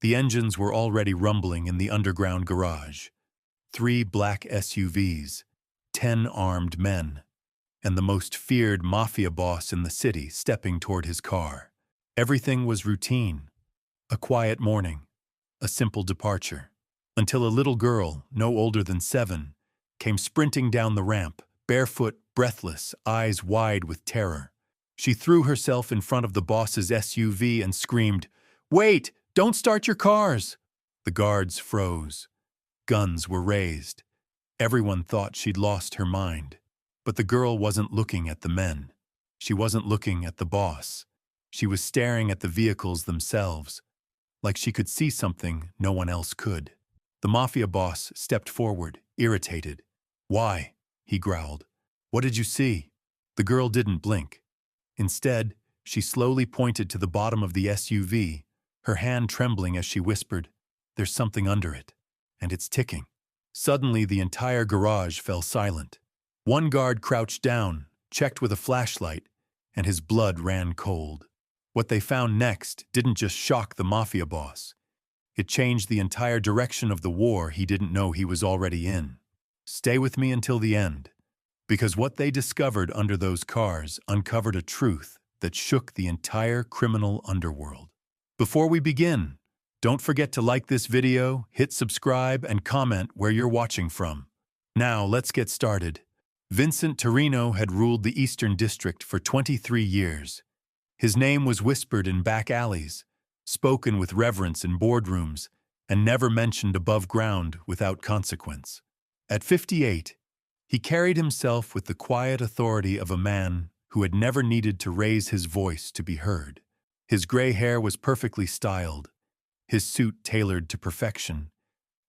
The engines were already rumbling in the underground garage. 3 black SUVs, 10 armed men, and the most feared Mafia boss in the city stepping toward his car. Everything was routine. A quiet morning, a simple departure, until a little girl, no older than 7, came sprinting down the ramp, barefoot, breathless, eyes wide with terror. She threw herself in front of the boss's SUV and screamed, "Wait! Don't start your cars!" The guards froze. Guns were raised. Everyone thought she'd lost her mind. But the girl wasn't looking at the men. She wasn't looking at the boss. She was staring at the vehicles themselves, like she could see something no one else could. The Mafia boss stepped forward, irritated. "Why?" he growled. "What did you see?" The girl didn't blink. Instead, she slowly pointed to the bottom of the SUV, her hand trembling as she whispered, "There's something under it, and it's ticking." Suddenly, the entire garage fell silent. One guard crouched down, checked with a flashlight, and his blood ran cold. What they found next didn't just shock the Mafia boss. It changed the entire direction of the war he didn't know he was already in. Stay with me until the end, because what they discovered under those cars uncovered a truth that shook the entire criminal underworld. Before we begin, don't forget to like this video, hit subscribe, and comment where you're watching from. Now, let's get started. Vincent Torino had ruled the Eastern District for 23 years. His name was whispered in back alleys, spoken with reverence in boardrooms, and never mentioned above ground without consequence. At 58, he carried himself with the quiet authority of a man who had never needed to raise his voice to be heard. His gray hair was perfectly styled, his suit tailored to perfection,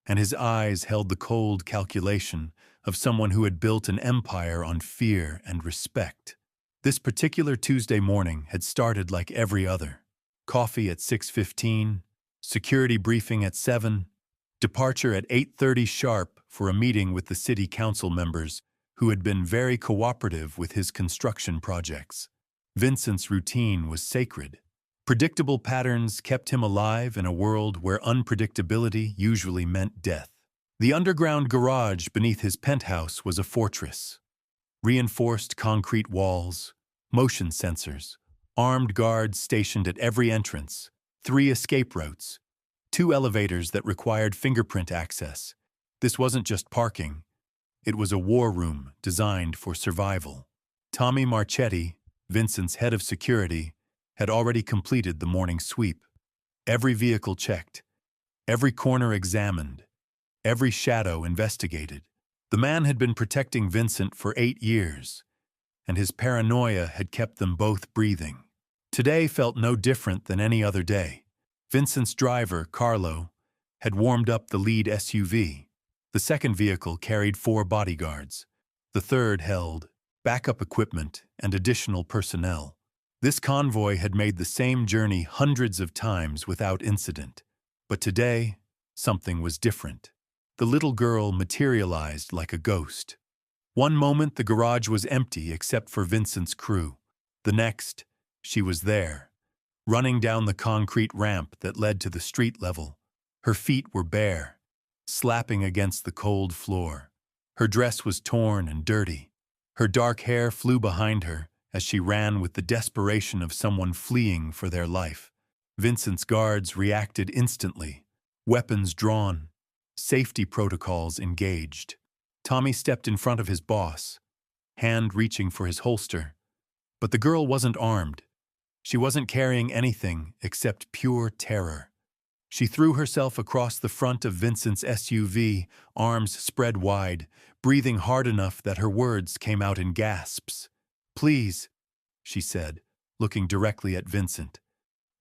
and his eyes held the cold calculation of someone who had built an empire on fear and respect. This particular Tuesday morning had started like every other. Coffee at 6:15, security briefing at 7, departure at 8:30 sharp for a meeting with the city council members who had been very cooperative with his construction projects. Vincent's routine was sacred. Predictable patterns kept him alive in a world where unpredictability usually meant death. The underground garage beneath his penthouse was a fortress. Reinforced concrete walls, motion sensors, armed guards stationed at every entrance, 3 escape routes, 2 elevators that required fingerprint access. This wasn't just parking. It was a war room designed for survival. Tommy Marchetti, Vincent's head of security, had already completed the morning sweep. Every vehicle checked, every corner examined, every shadow investigated. The man had been protecting Vincent for 8 years, and his paranoia had kept them both breathing. Today felt no different than any other day. Vincent's driver, Carlo, had warmed up the lead SUV. The second vehicle carried 4 bodyguards. The third held backup equipment and additional personnel. This convoy had made the same journey hundreds of times without incident. But today, something was different. The little girl materialized like a ghost. One moment the garage was empty except for Vincent's crew. The next, she was there, running down the concrete ramp that led to the street level. Her feet were bare, slapping against the cold floor. Her dress was torn and dirty. Her dark hair flew behind her as she ran with the desperation of someone fleeing for their life. Vincent's guards reacted instantly, weapons drawn, safety protocols engaged. Tommy stepped in front of his boss, hand reaching for his holster. But the girl wasn't armed. She wasn't carrying anything except pure terror. She threw herself across the front of Vincent's SUV, arms spread wide, breathing hard enough that her words came out in gasps. "Please," she said, looking directly at Vincent.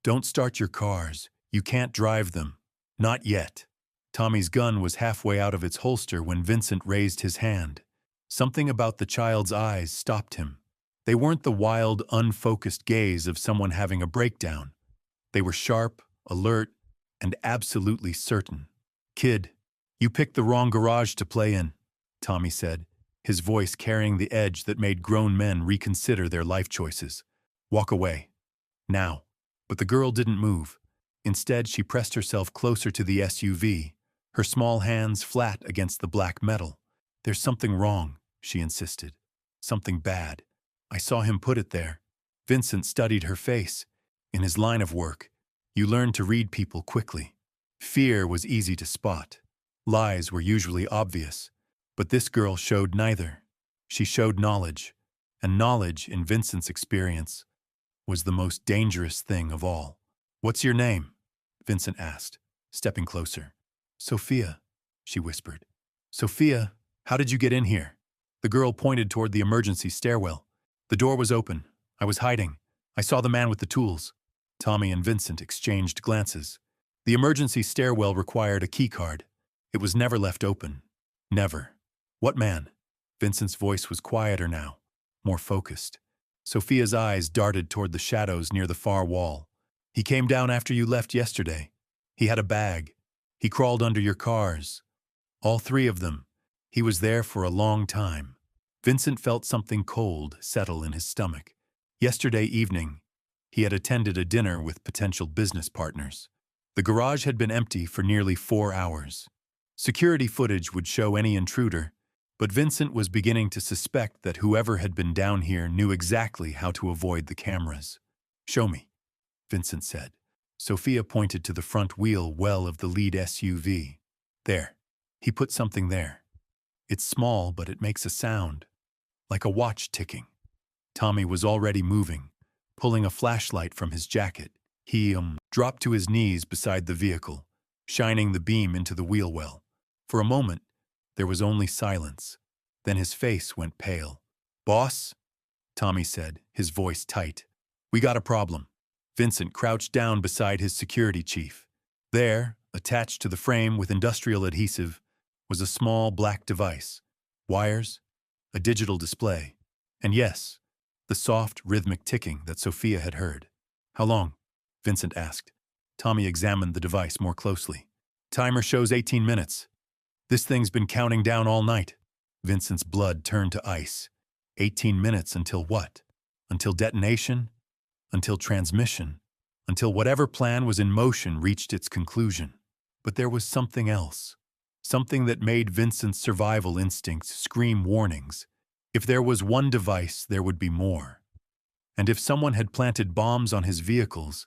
"Don't start your cars. You can't drive them. Not yet." Tommy's gun was halfway out of its holster when Vincent raised his hand. Something about the child's eyes stopped him. They weren't the wild, unfocused gaze of someone having a breakdown. They were sharp, alert, and absolutely certain. "Kid, you picked the wrong garage to play in," Tommy said, his voice carrying the edge that made grown men reconsider their life choices. "Walk away. Now." But the girl didn't move. Instead, she pressed herself closer to the SUV, her small hands flat against the black metal. "There's something wrong," she insisted. "Something bad. I saw him put it there." Vincent studied her face. In his line of work, you learn to read people quickly. Fear was easy to spot. Lies were usually obvious. But this girl showed neither. She showed knowledge, and knowledge, in Vincent's experience, was the most dangerous thing of all. "What's your name?" Vincent asked, stepping closer. "Sophia," she whispered. "Sophia, how did you get in here?" The girl pointed toward the emergency stairwell. "The door was open. I was hiding. I saw the man with the tools." Tommy and Vincent exchanged glances. The emergency stairwell required a keycard. It was never left open. Never. "What man?" Vincent's voice was quieter now, more focused. Sophia's eyes darted toward the shadows near the far wall. "He came down after you left yesterday. He had a bag. He crawled under your cars. All three of them. He was there for a long time." Vincent felt something cold settle in his stomach. Yesterday evening, he had attended a dinner with potential business partners. The garage had been empty for nearly 4 hours. Security footage would show any intruder, but Vincent was beginning to suspect that whoever had been down here knew exactly how to avoid the cameras. "Show me," Vincent said. Sophia pointed to the front wheel well of the lead SUV. "There." He put something there. "It's small, but it makes a sound, like a watch ticking." Tommy was already moving, pulling a flashlight from his jacket. He dropped to his knees beside the vehicle, shining the beam into the wheel well. For a moment, there was only silence. Then his face went pale. "Boss," Tommy said, his voice tight. "We got a problem." Vincent crouched down beside his security chief. There, attached to the frame with industrial adhesive, was a small black device. Wires, a digital display, and yes, the soft, rhythmic ticking that Sophia had heard. "How long?" Vincent asked. Tommy examined the device more closely. "Timer shows 18 minutes. This thing's been counting down all night." Vincent's blood turned to ice. 18 minutes until what? Until detonation? Until transmission? Until whatever plan was in motion reached its conclusion. But there was something else. Something that made Vincent's survival instincts scream warnings. If there was one device, there would be more. And if someone had planted bombs on his vehicles,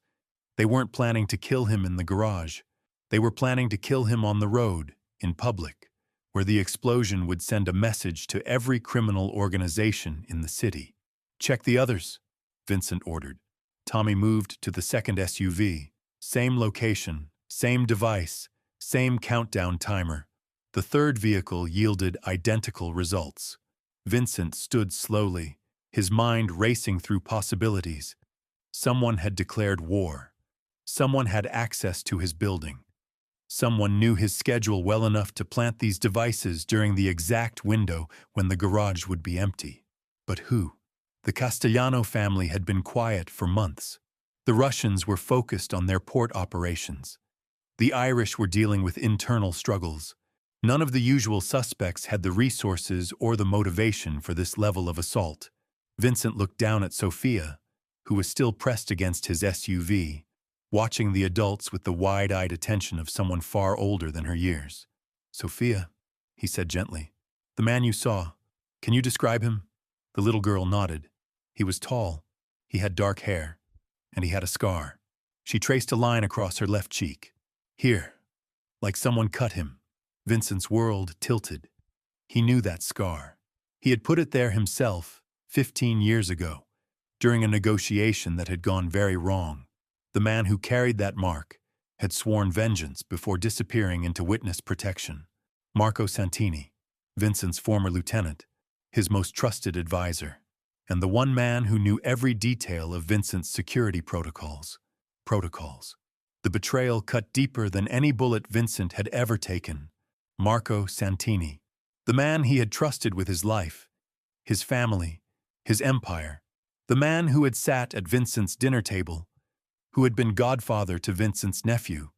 they weren't planning to kill him in the garage. They were planning to kill him on the road, in public, where the explosion would send a message to every criminal organization in the city. "Check the others," Vincent ordered. Tommy moved to the second SUV. Same location, same device, same countdown timer. The third vehicle yielded identical results. Vincent stood slowly, his mind racing through possibilities. Someone had declared war. Someone had access to his building. Someone knew his schedule well enough to plant these devices during the exact window when the garage would be empty. But who? The Castellano family had been quiet for months. The Russians were focused on their port operations. The Irish were dealing with internal struggles. None of the usual suspects had the resources or the motivation for this level of assault. Vincent looked down at Sophia, who was still pressed against his SUV, watching the adults with the wide-eyed attention of someone far older than her years. "Sophia," he said gently, "the man you saw, can you describe him?" The little girl nodded. He was tall, he had dark hair, and he had a scar. She traced a line across her left cheek. "Here, like someone cut him." Vincent's world tilted. He knew that scar. He had put it there himself 15 years ago, during a negotiation that had gone very wrong. The man who carried that mark had sworn vengeance before disappearing into witness protection. Marco Santini, Vincent's former lieutenant, his most trusted advisor, and the one man who knew every detail of Vincent's security protocols. The betrayal cut deeper than any bullet Vincent had ever taken. Marco Santini, the man he had trusted with his life, his family, his empire, the man who had sat at Vincent's dinner table, who had been godfather to Vincent's nephew,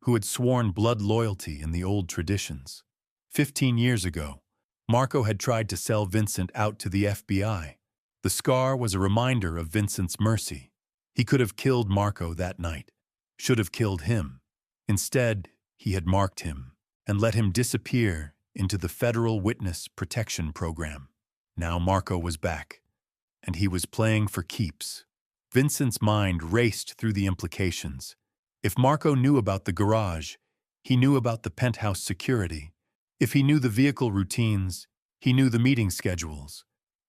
who had sworn blood loyalty in the old traditions. 15 years ago, Marco had tried to sell Vincent out to the FBI. The scar was a reminder of Vincent's mercy. He could have killed Marco that night. should have killed him. Instead, he had marked him and let him disappear into the Federal Witness Protection Program. Now Marco was back, and he was playing for keeps. Vincent's mind raced through the implications. If Marco knew about the garage, he knew about the penthouse security. If he knew the vehicle routines, he knew the meeting schedules.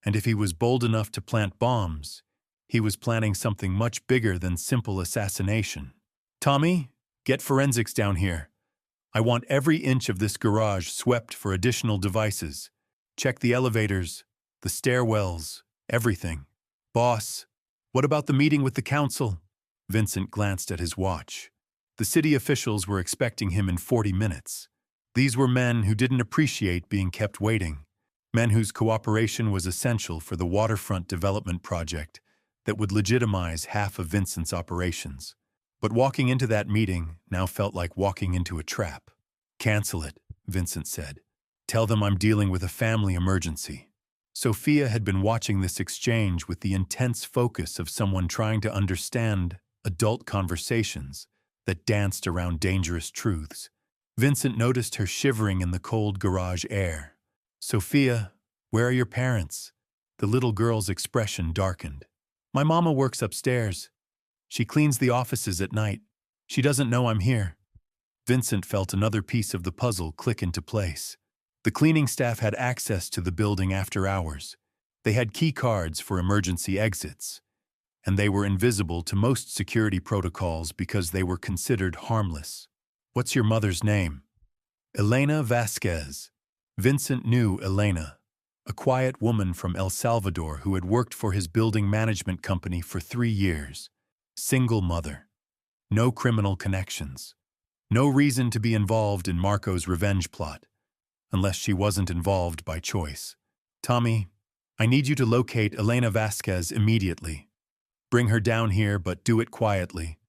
And if he was bold enough to plant bombs, he was planning something much bigger than simple assassination. Tommy, get forensics down here. I want every inch of this garage swept for additional devices. Check the elevators, the stairwells, everything. Boss, what about the meeting with the council? Vincent glanced at his watch. The city officials were expecting him in 40 minutes. These were men who didn't appreciate being kept waiting, men whose cooperation was essential for the waterfront development project that would legitimize half of Vincent's operations. But walking into that meeting now felt like walking into a trap. Cancel it, Vincent said. Tell them I'm dealing with a family emergency. Sophia had been watching this exchange with the intense focus of someone trying to understand adult conversations that danced around dangerous truths. Vincent noticed her shivering in the cold garage air. Sophia, where are your parents? The little girl's expression darkened. My mama works upstairs. She cleans the offices at night. She doesn't know I'm here. Vincent felt another piece of the puzzle click into place. The cleaning staff had access to the building after hours. They had key cards for emergency exits, and they were invisible to most security protocols because they were considered harmless. What's your mother's name? Elena Vasquez. Vincent knew Elena, a quiet woman from El Salvador who had worked for his building management company for 3 years. Single mother. No criminal connections. No reason to be involved in Marco's revenge plot, unless she wasn't involved by choice. Tommy, I need you to locate Elena Vasquez immediately. Bring her down here, but do it quietly.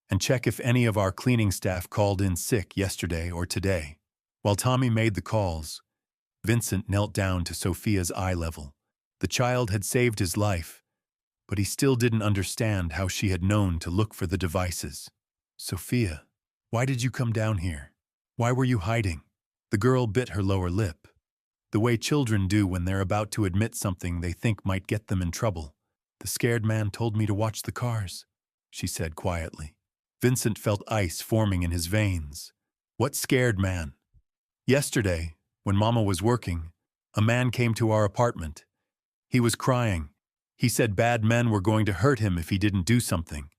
And check if any of our cleaning staff called in sick yesterday or today. While Tommy made the calls, Vincent knelt down to Sophia's eye level. The child had saved his life, but he still didn't understand how she had known to look for the devices. Sophia, why did you come down here? Why were you hiding? The girl bit her lower lip, the way children do when they're about to admit something they think might get them in trouble. The scared man told me to watch the cars, she said quietly. Vincent felt ice forming in his veins. What scared man? Yesterday, when Mama was working, a man came to our apartment. He was crying. He said bad men were going to hurt him if he didn't do something.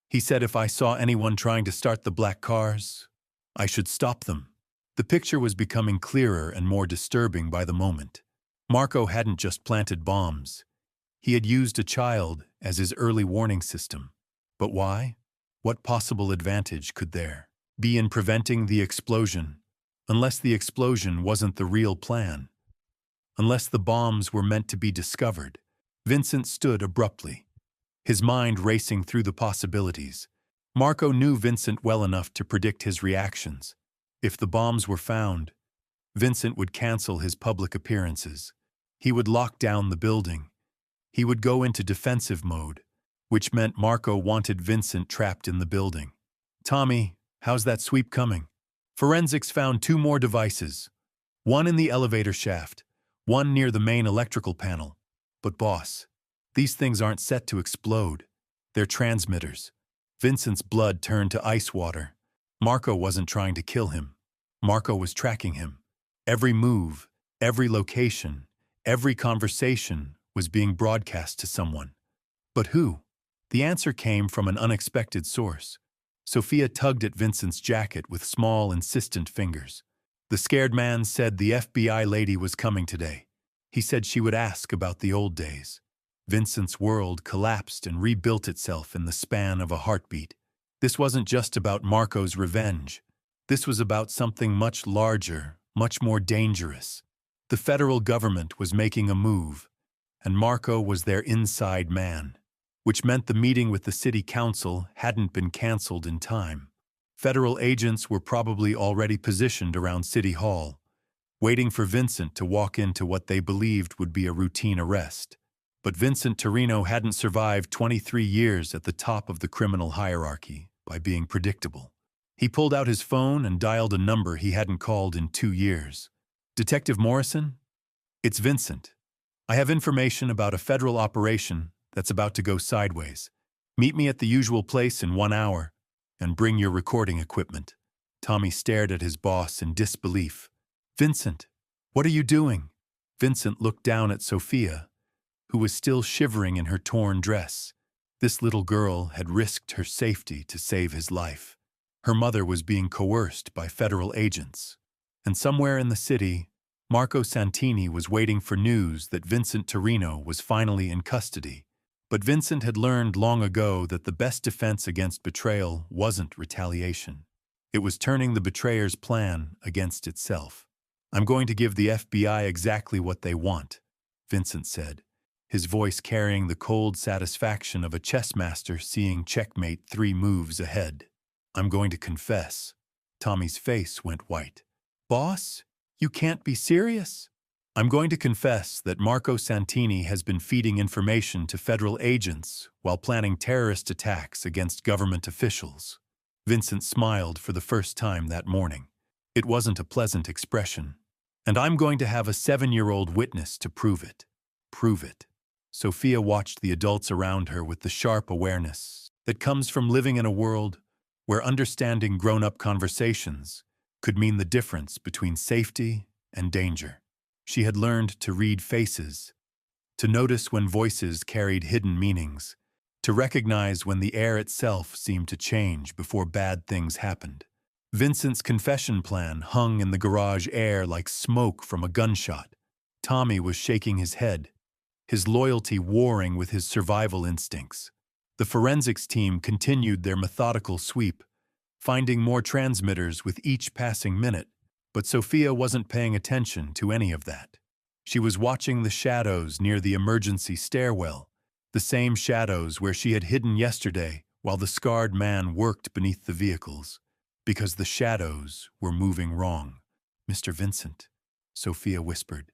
He said if I saw anyone trying to start the black cars, I should stop them. The picture was becoming clearer and more disturbing by the moment. Marco hadn't just planted bombs. He had used a child as his early warning system. But why? What possible advantage could there be in preventing the explosion, unless the explosion wasn't the real plan? Unless the bombs were meant to be discovered? Vincent stood abruptly, his mind racing through the possibilities. Marco knew Vincent well enough to predict his reactions. If the bombs were found, Vincent would cancel his public appearances. He would lock down the building. He would go into defensive mode, which meant Marco wanted Vincent trapped in the building. Tommy, how's that sweep coming? Forensics found 2 more devices. One in the elevator shaft, one near the main electrical panel. But boss, these things aren't set to explode. They're transmitters. Vincent's blood turned to ice water. Marco wasn't trying to kill him. Marco was tracking him. Every move, every location, every conversation was being broadcast to someone. But who? The answer came from an unexpected source. Sophia tugged at Vincent's jacket with small, insistent fingers. The scared man said the FBI lady was coming today. He said she would ask about the old days. Vincent's world collapsed and rebuilt itself in the span of a heartbeat. This wasn't just about Marco's revenge. This was about something much larger, much more dangerous. The federal government was making a move, and Marco was their inside man, which meant the meeting with the city council hadn't been canceled in time. Federal agents were probably already positioned around City Hall, waiting for Vincent to walk into what they believed would be a routine arrest. But Vincent Torino hadn't survived 23 years at the top of the criminal hierarchy. by being predictable. He pulled out his phone and dialed a number he hadn't called in 2 years. "Detective Morrison? It's Vincent. I have information about a federal operation that's about to go sideways. Meet me at the usual place in 1 hour, and bring your recording equipment." Tommy stared at his boss in disbelief. "Vincent, what are you doing?" Vincent looked down at Sophia, who was still shivering in her torn dress. This little girl had risked her safety to save his life. Her mother was being coerced by federal agents. And somewhere in the city, Marco Santini was waiting for news that Vincent Torino was finally in custody. But Vincent had learned long ago that the best defense against betrayal wasn't retaliation. It was turning the betrayer's plan against itself. "I'm going to give the FBI exactly what they want," Vincent said, his voice carrying the cold satisfaction of a chess master seeing checkmate 3 moves ahead. "I'm going to confess." Tommy's face went white. "Boss, you can't be serious." "I'm going to confess that Marco Santini has been feeding information to federal agents while planning terrorist attacks against government officials." Vincent smiled for the first time that morning. It wasn't a pleasant expression. "And I'm going to have a 7-year-old witness to prove it." Prove it. Sophia watched the adults around her with the sharp awareness that comes from living in a world where understanding grown-up conversations could mean the difference between safety and danger. She had learned to read faces, to notice when voices carried hidden meanings, to recognize when the air itself seemed to change before bad things happened. Vincent's confession plan hung in the garage air like smoke from a gunshot. Tommy was shaking his head, his loyalty warring with his survival instincts. The forensics team continued their methodical sweep, finding more transmitters with each passing minute, but Sophia wasn't paying attention to any of that. She was watching the shadows near the emergency stairwell, the same shadows where she had hidden yesterday while the scarred man worked beneath the vehicles, because the shadows were moving wrong. "Mr. Vincent," Sophia whispered,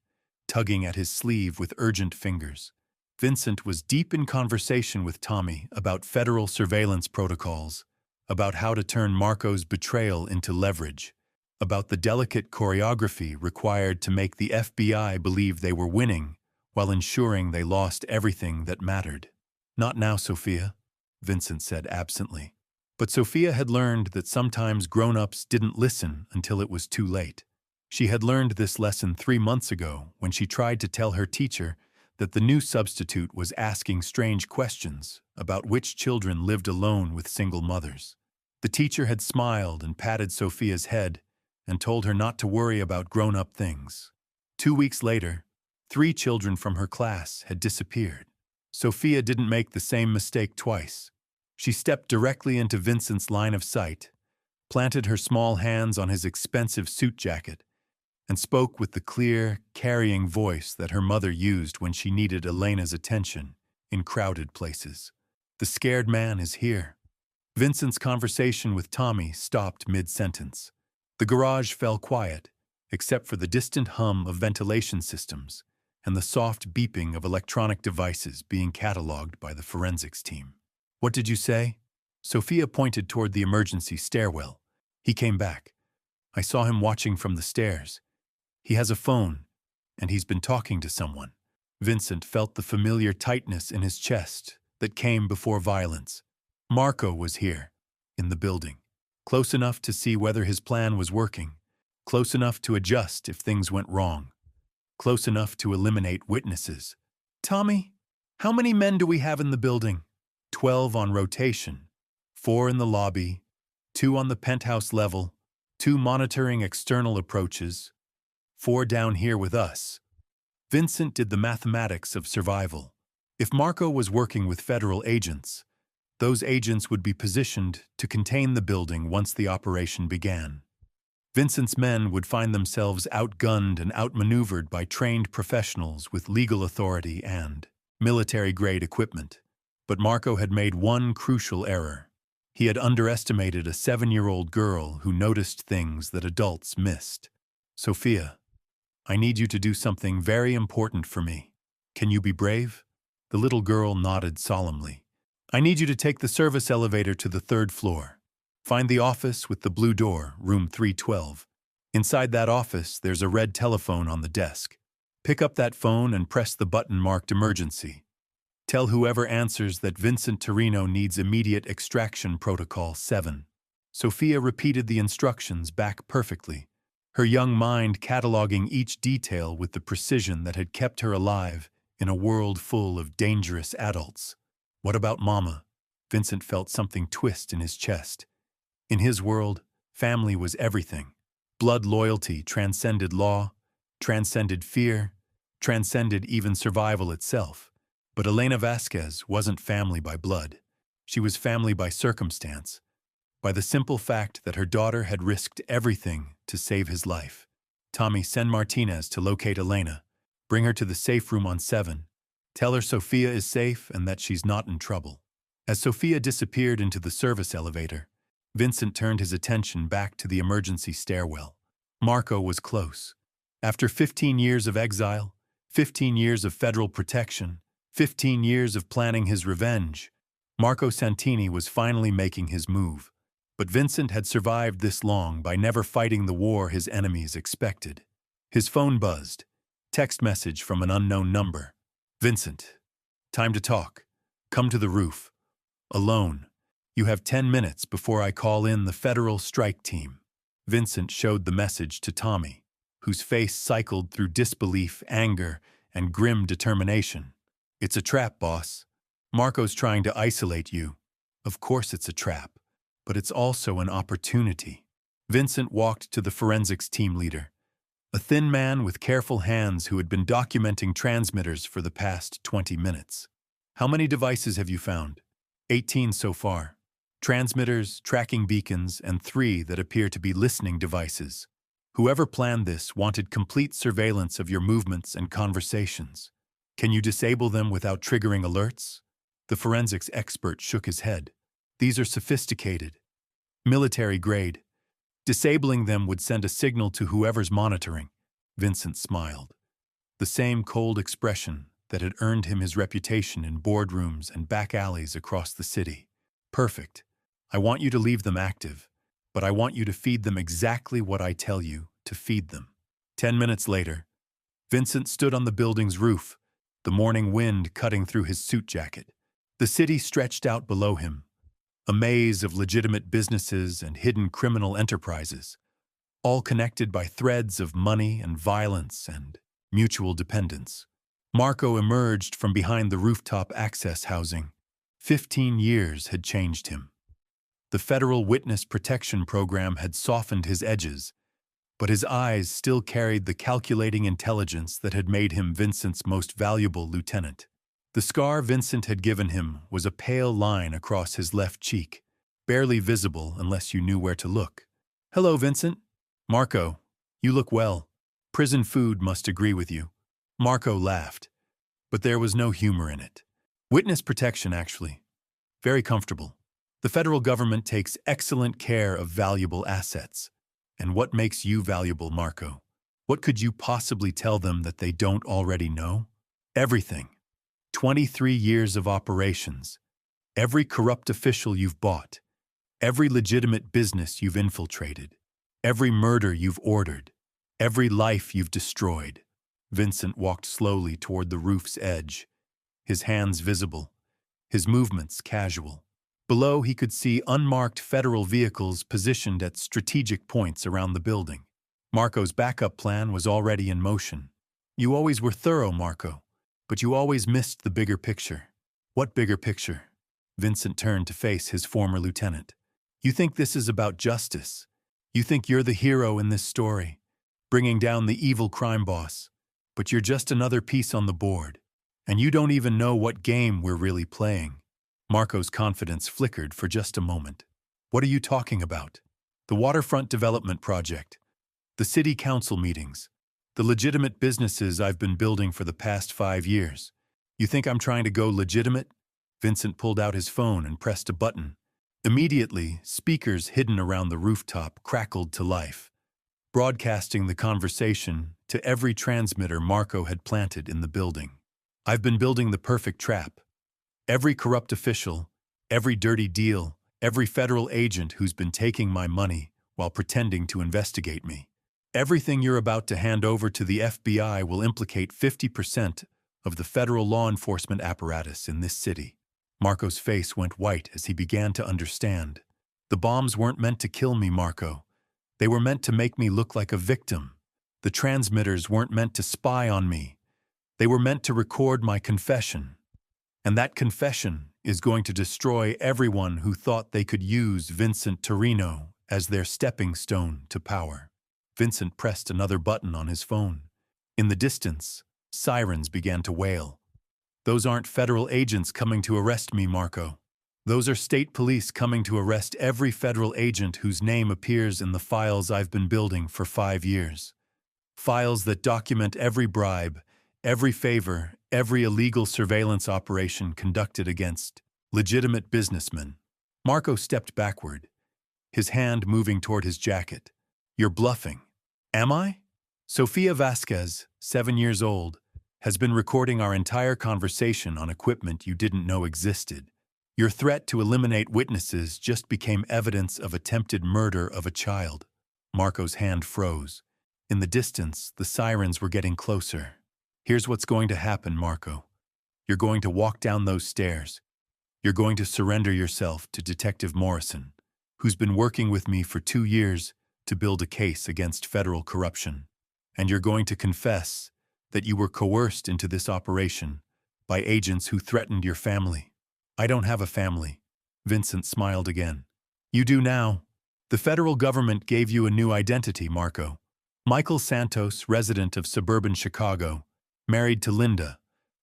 tugging at his sleeve with urgent fingers. Vincent was deep in conversation with Tommy about federal surveillance protocols, about how to turn Marco's betrayal into leverage, about the delicate choreography required to make the FBI believe they were winning while ensuring they lost everything that mattered. "Not now, Sophia," Vincent said absently. But Sophia had learned that sometimes grown-ups didn't listen until it was too late. She had learned this lesson 3 months ago when she tried to tell her teacher that the new substitute was asking strange questions about which children lived alone with single mothers. The teacher had smiled and patted Sophia's head and told her not to worry about grown-up things. 2 weeks later, 3 children from her class had disappeared. Sophia didn't make the same mistake twice. She stepped directly into Vincent's line of sight, planted her small hands on his expensive suit jacket, and spoke with the clear, carrying voice that her mother used when she needed Elena's attention in crowded places. "The scared man is here." Vincent's conversation with Tommy stopped mid-sentence. The garage fell quiet, except for the distant hum of ventilation systems and the soft beeping of electronic devices being cataloged by the forensics team. "What did you say?" Sophia pointed toward the emergency stairwell. "He came back. I saw him watching from the stairs. He has a phone, and he's been talking to someone." Vincent felt the familiar tightness in his chest that came before violence. Marco was here, in the building, close enough to see whether his plan was working, close enough to adjust if things went wrong, close enough to eliminate witnesses. "Tommy, how many men do we have in the building?" 12 on rotation, 4 in the lobby, 2 on the penthouse level, 2 monitoring external approaches, 4 down here with us. Vincent did the mathematics of survival. If Marco was working with federal agents, those agents would be positioned to contain the building once the operation began. Vincent's men would find themselves outgunned and outmaneuvered by trained professionals with legal authority and military-grade equipment. But Marco had made one crucial error. He had underestimated a 7-year-old girl who noticed things that adults missed. "Sophia, I need you to do something very important for me. Can you be brave?" The little girl nodded solemnly. "I need you to take the service elevator to the 3rd floor. Find the office with the blue door, room 312. Inside that office, there's a red telephone on the desk. Pick up that phone and press the button marked emergency. Tell whoever answers that Vincent Torino needs immediate extraction protocol 7. Sophia repeated the instructions back perfectly, her young mind cataloging each detail with the precision that had kept her alive in a world full of dangerous adults. What about Mama? Vincent felt something twist in his chest. In his world, family was everything. Blood loyalty transcended law, transcended fear, transcended even survival itself. But Elena Vasquez wasn't family by blood. She was family by circumstance, by the simple fact that her daughter had risked everything to save his life. Tommy, send Martinez to locate Elena. Bring her to the safe room on 7. Tell her Sophia is safe and that she's not in trouble. As Sophia disappeared into the service elevator, Vincent turned his attention back to the emergency stairwell. Marco was close. After 15 years of exile, 15 years of federal protection, 15 years of planning his revenge, Marco Santini was finally making his move. But Vincent had survived this long by never fighting the war his enemies expected. His phone buzzed. Text message from an unknown number. Vincent, time to talk. Come to the roof. Alone. You have 10 minutes before I call in the federal strike team. Vincent showed the message to Tommy, whose face cycled through disbelief, anger, and grim determination. It's a trap, boss. Marco's trying to isolate you. Of course it's a trap, but it's also an opportunity. Vincent walked to the forensics team leader, a thin man with careful hands who had been documenting transmitters for the past 20 minutes. How many devices have you found? 18 so far. Transmitters, tracking beacons, and 3 that appear to be listening devices. Whoever planned this wanted complete surveillance of your movements and conversations. Can you disable them without triggering alerts? The forensics expert shook his head. These are sophisticated, military grade. Disabling them would send a signal to whoever's monitoring. Vincent smiled. The same cold expression that had earned him his reputation in boardrooms and back alleys across the city. Perfect. I want you to leave them active, but I want you to feed them exactly what I tell you to feed them. 10 minutes later, Vincent stood on the building's roof, the morning wind cutting through his suit jacket. The city stretched out below him, a maze of legitimate businesses and hidden criminal enterprises, all connected by threads of money and violence and mutual dependence. Marco emerged from behind the rooftop access housing. 15 years had changed him. The Federal Witness Protection Program had softened his edges, but his eyes still carried the calculating intelligence that had made him Vincent's most valuable lieutenant. The scar Vincent had given him was a pale line across his left cheek, barely visible unless you knew where to look. Hello, Vincent. Marco, you look well. Prison food must agree with you. Marco laughed, but there was no humor in it. Witness protection, actually. Very comfortable. The federal government takes excellent care of valuable assets. And what makes you valuable, Marco? What could you possibly tell them that they don't already know? Everything. 23 years of operations. Every corrupt official you've bought. Every legitimate business you've infiltrated. Every murder you've ordered. Every life you've destroyed. Vincent walked slowly toward the roof's edge, his hands visible, his movements casual. Below, he could see unmarked federal vehicles positioned at strategic points around the building. Marco's backup plan was already in motion. You always were thorough, Marco, but you always missed the bigger picture. What bigger picture? Vincent turned to face his former lieutenant. You think this is about justice. You think you're the hero in this story, bringing down the evil crime boss. But you're just another piece on the board, and you don't even know what game we're really playing. Marco's confidence flickered for just a moment. What are you talking about? The waterfront development project, the city council meetings, the legitimate businesses I've been building for the past 5 years. You think I'm trying to go legitimate? Vincent pulled out his phone and pressed a button. Immediately, speakers hidden around the rooftop crackled to life, broadcasting the conversation to every transmitter Marco had planted in the building. I've been building the perfect trap. Every corrupt official, every dirty deal, Every federal agent who's been taking my money while pretending to investigate me. Everything you're about to hand over to the FBI will implicate 50% of the federal law enforcement apparatus in this city. Marco's face went white as he began to understand. The bombs weren't meant to kill me, Marco. They were meant to make me look like a victim. The transmitters weren't meant to spy on me. They were meant to record my confession. And that confession is going to destroy everyone who thought they could use Vincent Torino as their stepping stone to power. Vincent pressed another button on his phone. In the distance, sirens began to wail. Those aren't federal agents coming to arrest me, Marco. Those are state police coming to arrest every federal agent whose name appears in the files I've been building for 5 years. Files that document every bribe, every favor, every illegal surveillance operation conducted against legitimate businessmen. Marco stepped backward, his hand moving toward his jacket. You're bluffing. Am I? Sofia Vasquez, 7 years old, has been recording our entire conversation on equipment you didn't know existed. Your threat to eliminate witnesses just became evidence of attempted murder of a child. Marco's hand froze. In the distance, the sirens were getting closer. Here's what's going to happen, Marco. You're going to walk down those stairs. You're going to surrender yourself to Detective Morrison, who's been working with me for 2 years to build a case against federal corruption. And you're going to confess that you were coerced into this operation by agents who threatened your family. I don't have a family. Vincent smiled again. You do now. The federal government gave you a new identity, Marco. Michael Santos, resident of suburban Chicago, married to Linda,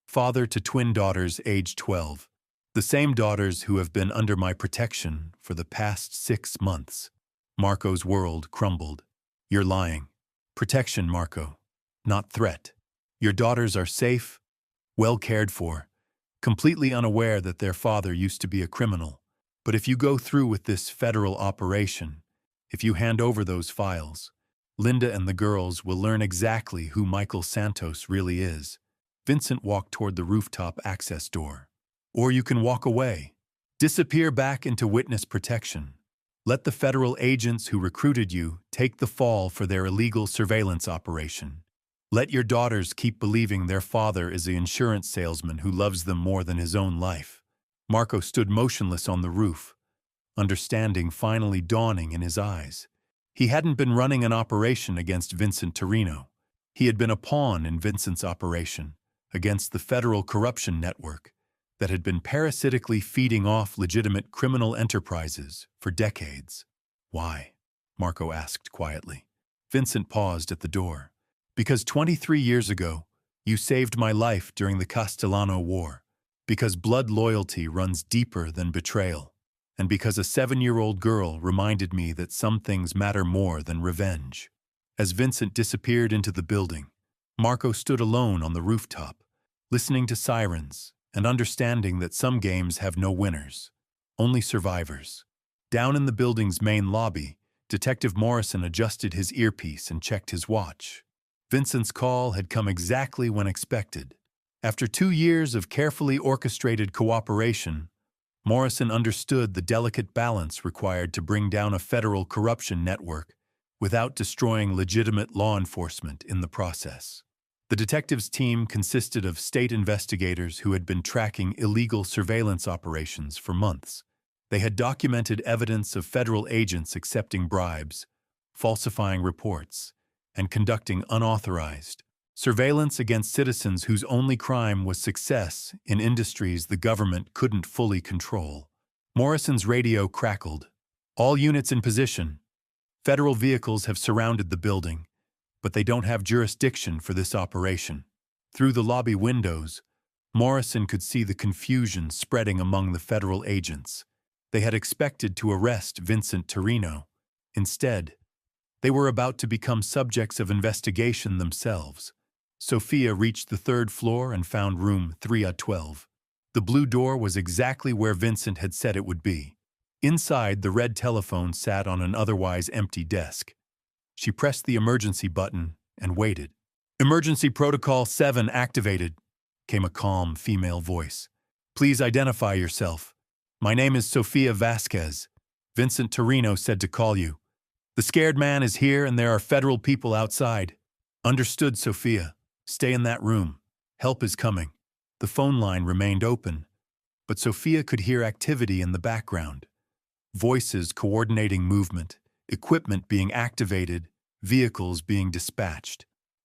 father to twin daughters aged 12. The same daughters who have been under my protection for the past 6 months. Marco's world crumbled. You're lying. Protection, Marco, not threat. Your daughters are safe, well cared for, completely unaware that their father used to be a criminal. But if you go through with this federal operation, if you hand over those files, Linda and the girls will learn exactly who Michael Santos really is. Vincent walked toward the rooftop access door. Or you can walk away. Disappear back into witness protection. Let the federal agents who recruited you take the fall for their illegal surveillance operation. Let your daughters keep believing their father is the insurance salesman who loves them more than his own life. Marco stood motionless on the roof, understanding finally dawning in his eyes. He hadn't been running an operation against Vincent Torino. He had been a pawn in Vincent's operation against the federal corruption network that had been parasitically feeding off legitimate criminal enterprises for decades. Why? Marco asked quietly. Vincent paused at the door. Because 23 years ago, you saved my life during the Castellano War. Because blood loyalty runs deeper than betrayal. And because a 7-year-old girl reminded me that some things matter more than revenge. As Vincent disappeared into the building, Marco stood alone on the rooftop, listening to sirens and understanding that some games have no winners, only survivors. Down in the building's main lobby, Detective Morrison adjusted his earpiece and checked his watch. Vincent's call had come exactly when expected. After 2 years of carefully orchestrated cooperation, Morrison understood the delicate balance required to bring down a federal corruption network without destroying legitimate law enforcement in the process. The detectives' team consisted of state investigators who had been tracking illegal surveillance operations for months. They had documented evidence of federal agents accepting bribes, falsifying reports, and conducting unauthorized surveillance against citizens whose only crime was success in industries the government couldn't fully control. Morrison's radio crackled. All units in position. Federal vehicles have surrounded the building, but they don't have jurisdiction for this operation. Through the lobby windows, Morrison could see the confusion spreading among the federal agents. They had expected to arrest Vincent Torino. Instead, they were about to become subjects of investigation themselves. Sophia reached the 3rd floor and found room 312. The blue door was exactly where Vincent had said it would be. Inside, the red telephone sat on an otherwise empty desk. She pressed the emergency button and waited. "Emergency Protocol 7 activated," came a calm female voice. "Please identify yourself." My name is Sofia Vasquez. Vincent Torino said to call you. The scared man is here and there are federal people outside. Understood, Sofia. Stay in that room. Help is coming. The phone line remained open, but Sofia could hear activity in the background. Voices coordinating movement, equipment being activated, vehicles being dispatched.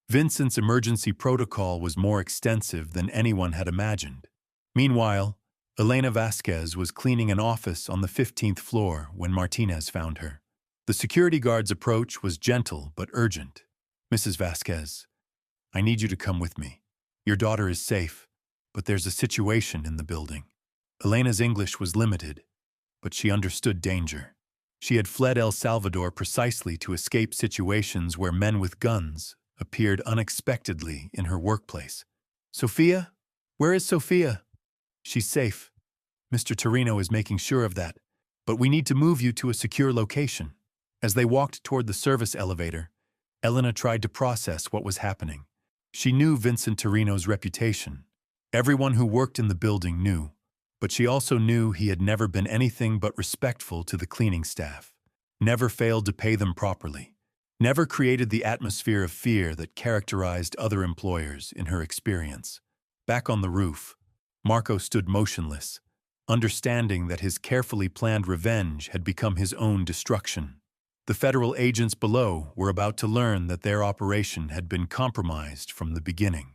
Vincent's emergency protocol was more extensive than anyone had imagined. Meanwhile, Elena Vasquez was cleaning an office on the 15th floor when Martinez found her. The security guard's approach was gentle but urgent. Mrs. Vasquez, I need you to come with me. Your daughter is safe, but there's a situation in the building. Elena's English was limited, but she understood danger. She had fled El Salvador precisely to escape situations where men with guns appeared unexpectedly in her workplace. Sofia? Where is Sofia? She's safe. Mr. Torino is making sure of that, but we need to move you to a secure location. As they walked toward the service elevator, Elena tried to process what was happening. She knew Vincent Torino's reputation. Everyone who worked in the building knew, but she also knew he had never been anything but respectful to the cleaning staff, never failed to pay them properly, never created the atmosphere of fear that characterized other employers in her experience. Back on the roof, Marco stood motionless, understanding that his carefully planned revenge had become his own destruction. The federal agents below were about to learn that their operation had been compromised from the beginning.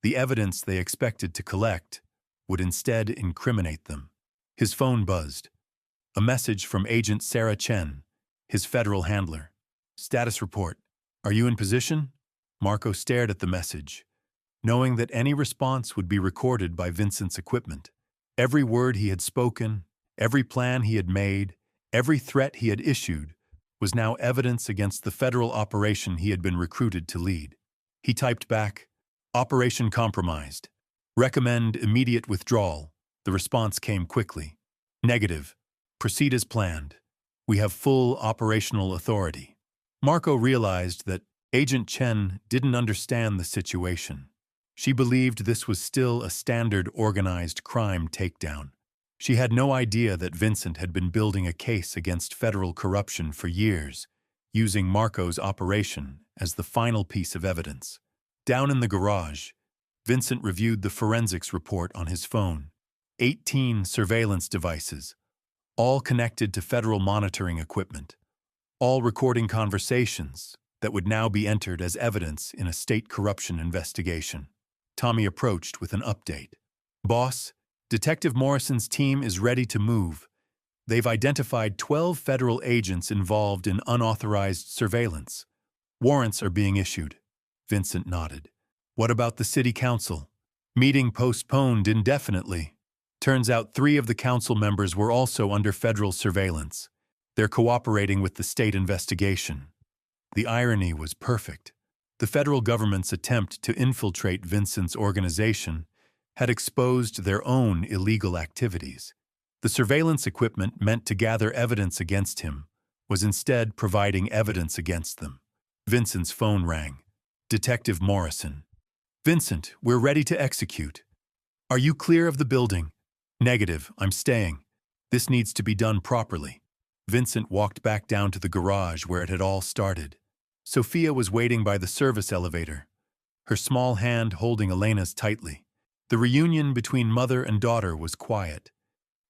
The evidence they expected to collect would instead incriminate them. His phone buzzed. A message from Agent Sarah Chen, his federal handler. Status report. Are you in position? Marco stared at the message, knowing that any response would be recorded by Vincent's equipment. Every word he had spoken, every plan he had made, every threat he had issued was now evidence against the federal operation he had been recruited to lead. He typed back, Operation compromised. Recommend immediate withdrawal. The response came quickly. Negative. Proceed as planned. We have full operational authority. Marco realized that Agent Chen didn't understand the situation. She believed this was still a standard organized crime takedown. She had no idea that Vincent had been building a case against federal corruption for years, using Marco's operation as the final piece of evidence. Down in the garage, Vincent reviewed the forensics report on his phone. 18 surveillance devices, all connected to federal monitoring equipment, all recording conversations that would now be entered as evidence in a state corruption investigation. Tommy approached with an update. Boss, Detective Morrison's team is ready to move. They've identified 12 federal agents involved in unauthorized surveillance. Warrants are being issued. Vincent nodded. What about the city council? Meeting postponed indefinitely. Turns out 3 of the council members were also under federal surveillance. They're cooperating with the state investigation. The irony was perfect. The federal government's attempt to infiltrate Vincent's organization had exposed their own illegal activities. The surveillance equipment meant to gather evidence against him was instead providing evidence against them. Vincent's phone rang. Detective Morrison. Vincent, we're ready to execute. Are you clear of the building? Negative, I'm staying. This needs to be done properly. Vincent walked back down to the garage where it had all started. Sofia was waiting by the service elevator, her small hand holding Elena's tightly. The reunion between mother and daughter was quiet,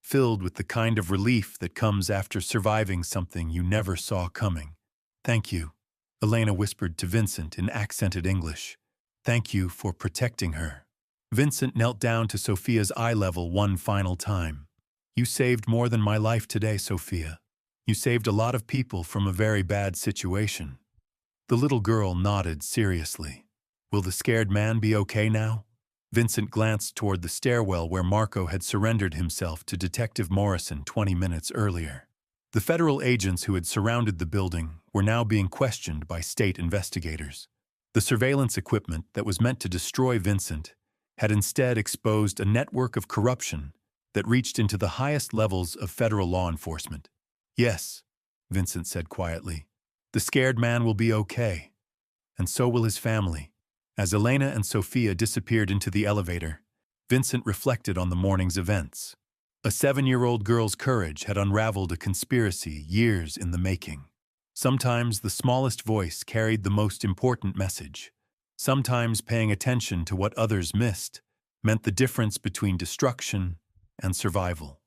filled with the kind of relief that comes after surviving something you never saw coming. Thank you, Elena whispered to Vincent in accented English. Thank you for protecting her. Vincent knelt down to Sofia's eye level one final time. You saved more than my life today, Sofia. You saved a lot of people from a very bad situation. The little girl nodded seriously. Will the scared man be okay now? Vincent glanced toward the stairwell where Marco had surrendered himself to Detective Morrison 20 minutes earlier. The federal agents who had surrounded the building were now being questioned by state investigators. The surveillance equipment that was meant to destroy Vincent had instead exposed a network of corruption that reached into the highest levels of federal law enforcement. Yes, Vincent said quietly, the scared man will be okay, and so will his family. As Elena and Sofia disappeared into the elevator, Vincent reflected on the morning's events. A 7-year-old girl's courage had unraveled a conspiracy years in the making. Sometimes the smallest voice carried the most important message. Sometimes paying attention to what others missed meant the difference between destruction and survival.